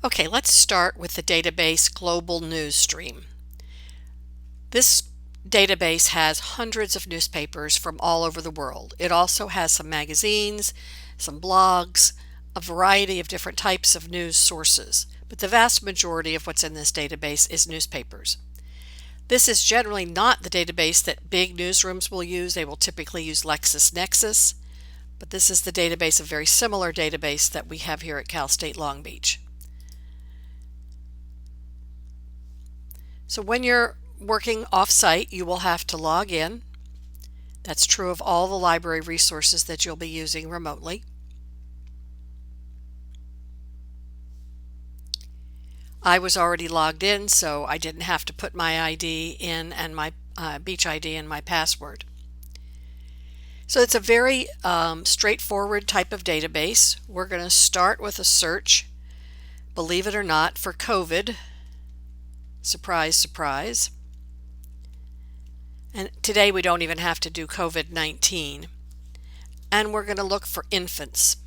Okay, let's start with the database GlobalNewsstream. This database has hundreds of newspapers from all over the world. It also has some magazines, some blogs, a variety of different types of news sources, but the vast majority of what's in this database is newspapers. This is generally not the database that big newsrooms will use. They will typically use LexisNexis, but this is the database, a very similar database that we have here at Cal State Long Beach. So when you're working off-site, you will have to log in. That's true of all the library resources that you'll be using remotely. I was already logged in, so I didn't have to put my ID in and my Beach ID and my password. So it's a very straightforward type of database. We're going to start with a search, believe it or not, for COVID. Surprise, surprise. And today we don't even have to do COVID-19. And we're going to look for infants.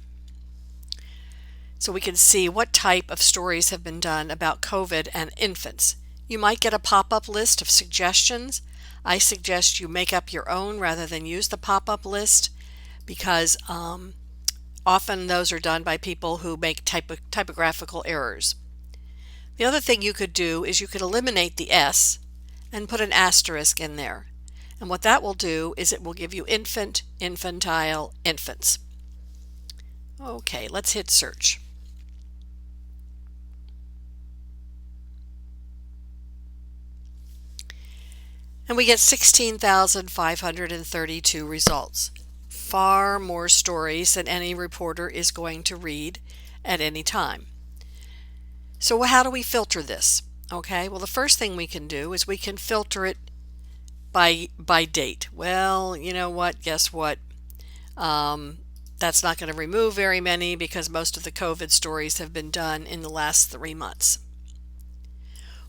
So we can see what type of stories have been done about COVID and infants. You might get a pop-up list of suggestions. I suggest you make up your own rather than use the pop-up list because often those are done by people who make typographical errors. The other thing you could do is you could eliminate the S and put an asterisk in there. And what that will do is it will give you infant, infantile, infants. Okay, let's hit search. And we get 16,532 results. Far more stories than any reporter is going to read at any time. So how do we filter this? Okay, well the first thing we can do is we can filter it by date. Well, you know what? Guess what? That's not going to remove very many because most of the COVID stories have been done in the last 3 months.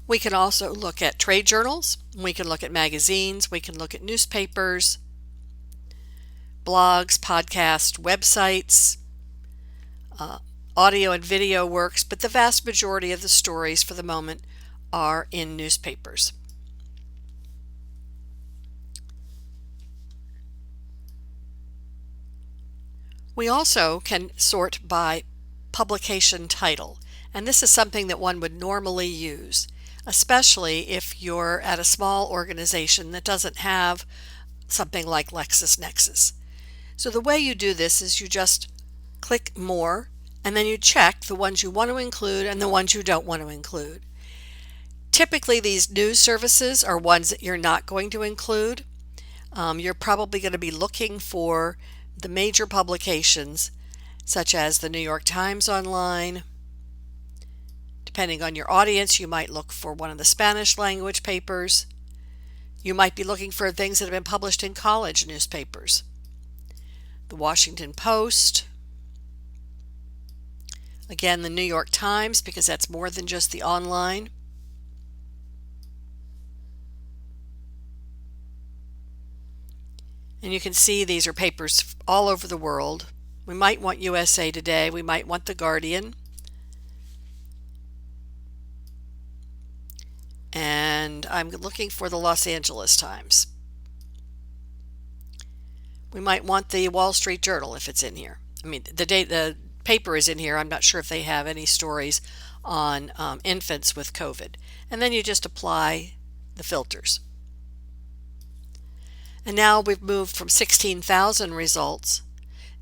We can also look at trade journals. We can look at magazines. We can look at newspapers, blogs, podcasts, websites, audio and video works, but the vast majority of the stories for the moment are in newspapers. We also can sort by publication title, and this is something that one would normally use, especially if you're at a small organization that doesn't have something like LexisNexis. So the way you do this is you just click More, and then you check the ones you want to include and the ones you don't want to include. Typically these news services are ones that you're not going to include. You're probably going to be looking for the major publications such as the New York Times online. Depending on your audience, you might look for one of the Spanish language papers. You might be looking for things that have been published in college newspapers. The Washington Post. Again, the New York Times, because that's more than just the online. And you can see these are papers all over the world. We might want USA Today. We might want The Guardian. And I'm looking for the Los Angeles Times. We might want the Wall Street Journal if it's in here. I mean, the paper is in here. I'm not sure if they have any stories on infants with COVID. And then you just apply the filters. And now we've moved from 16,000 results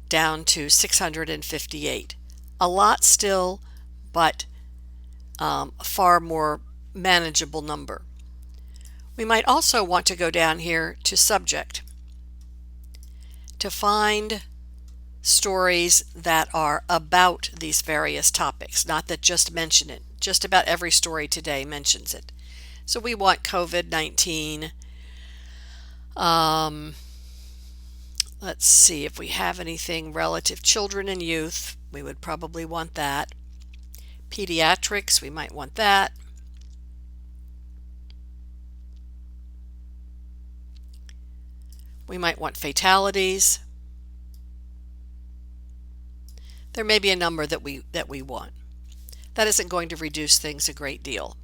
down to 658. A lot still, but a far more manageable number. We might also want to go down here to subject to find stories that are about these various topics, not that just mention it. Just about every story today mentions it. So we want COVID-19. Let's see if we have anything relative children and youth. We would probably want that. Pediatrics, we might want that. We might want fatalities. There may be a number that we want. that isn't going to reduce things a great deal.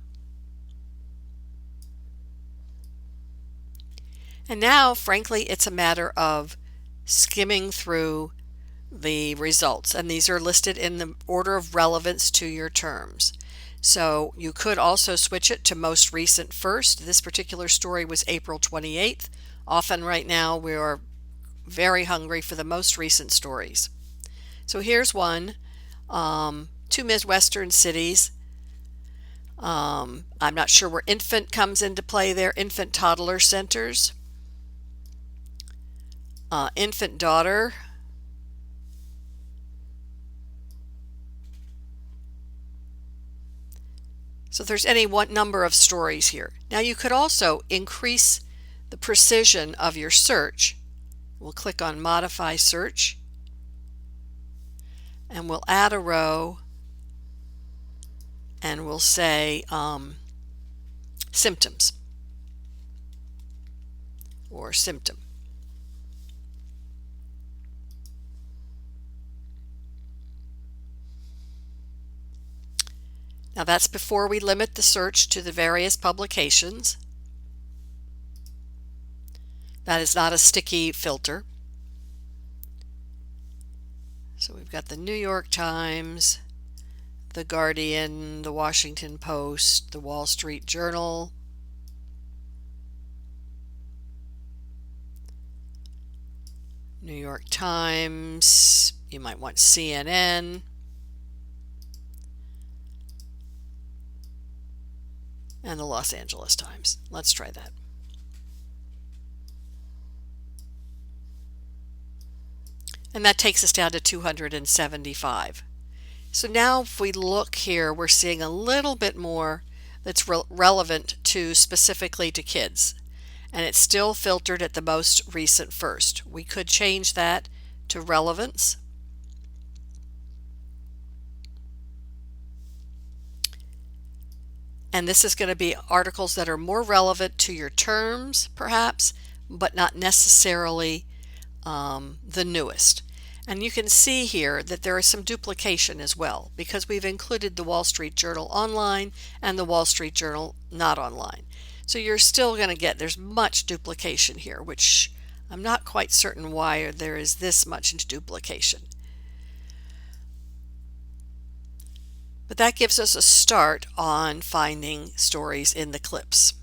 And now, frankly, it's a matter of skimming through the results, and these are listed in the order of relevance to your terms. So you could also switch it to most recent first. This particular story was April 28th. Often right now we are very hungry for the most recent stories. So here's one. Two Midwestern cities. I'm not sure where infant comes into play there. Infant toddler centers. Infant daughter. So there's any one number of stories here. Now you could also increase the precision of your search. We'll click on Modify Search, and we'll add a row, and we'll say symptoms or symptom. Now that's before we limit the search to the various publications. That is not a sticky filter. So we've got the New York Times, the Guardian, the Washington Post, the Wall Street Journal, New York Times, you might want CNN, and the Los Angeles Times. Let's try that. And that takes us down to 275. So now if we look here, we're seeing a little bit more that's relevant to specifically to kids. And it's still filtered at the most recent first. We could change that to relevance. And this is going to be articles that are more relevant to your terms, perhaps, but not necessarily the newest. And you can see here that there is some duplication as well, because we've included the Wall Street Journal online and the Wall Street Journal not online. So you're still going to get, there's much duplication here, which I'm not quite certain why there is this much duplication. But that gives us a start on finding stories in the clips.